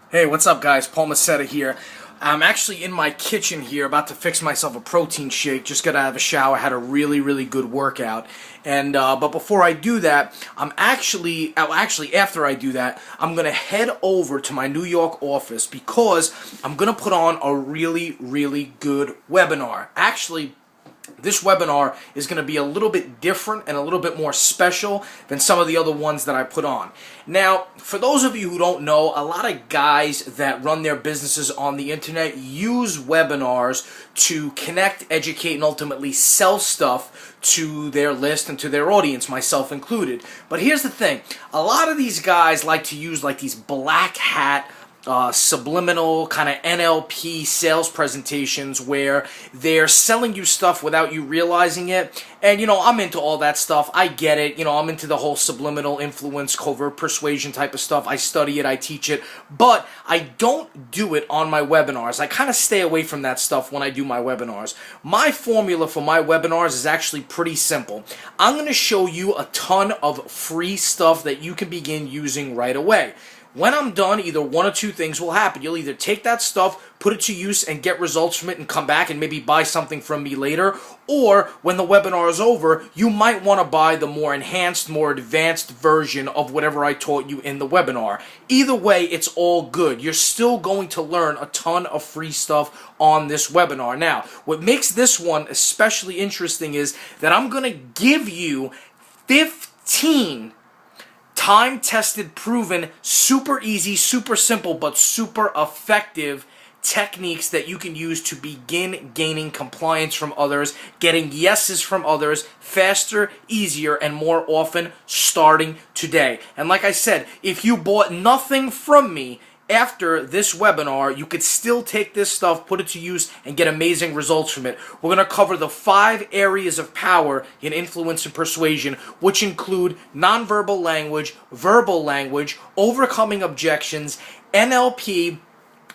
Hey, what's up, guys? Paul Macetta here. I'm actually in my kitchen here, about to fix myself a protein shake. Just got out of a shower, had a really good workout, and but before I do that, after I do that, I'm gonna head over to my New York office because I'm gonna put on a really good webinar. Actually, this webinar is going to be a little bit different and a little bit more special than some of the other ones that I put on. Now, for those of you who don't know, a lot of guys that run their businesses on the internet use webinars to connect, educate, and ultimately sell stuff to their list and to their audience, myself included. But here's the thing. A lot of these guys like to use like these black hat subliminal kind of NLP sales presentations where they're selling you stuff without you realizing it. And, I'm into all that stuff. I get it. I'm into the whole subliminal influence, covert persuasion type of stuff. I study it. I teach it. But I don't do it on my webinars. I kind of stay away from that stuff when I do my webinars. My formula for my webinars is actually pretty simple. I'm going to show you a ton of free stuff that you can begin using right away. When I'm done, either one or two things will happen. You'll either take that stuff, put it to use, and get results from it and come back and maybe buy something from me later. Or, when the webinar is over, you might want to buy the more enhanced, more advanced version of whatever I taught you in the webinar. Either way, it's all good. You're still going to learn a ton of free stuff on this webinar. Now, what makes this one especially interesting is that I'm going to give you 15 time-tested, proven, super easy, super simple, but super effective techniques that you can use to begin gaining compliance from others, getting yeses from others faster, easier, and more often starting today. And like I said, if you bought nothing from me after this webinar, you could still take this stuff, put it to use, and get amazing results from it. We're going to cover the 5 areas of power in influence and persuasion, which include nonverbal language, verbal language, overcoming objections, NLP,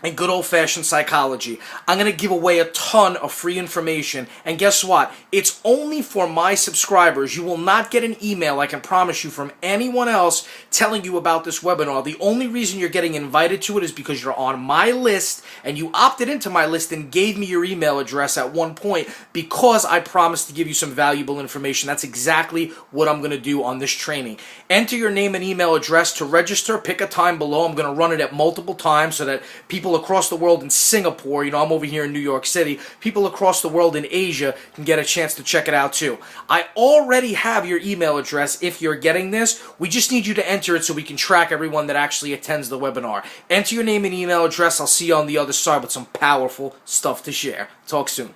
and good old-fashioned psychology. I'm going to give away a ton of free information, and guess what? It's only for my subscribers. You will not get an email, I can promise you, from anyone else telling you about this webinar. The only reason you're getting invited to it is because you're on my list, and you opted into my list and gave me your email address at one point because I promised to give you some valuable information. That's exactly what I'm going to do on this training. Enter your name and email address to register. Pick a time below. I'm going to run it at multiple times so that people across the world in Singapore, I'm over here in New York City, people across the world in Asia can get a chance to check it out too. I already have your email address if you're getting this. We just need you to enter it so we can track everyone that actually attends the webinar. Enter your name and email address. I'll see you on the other side with some powerful stuff to share. Talk soon.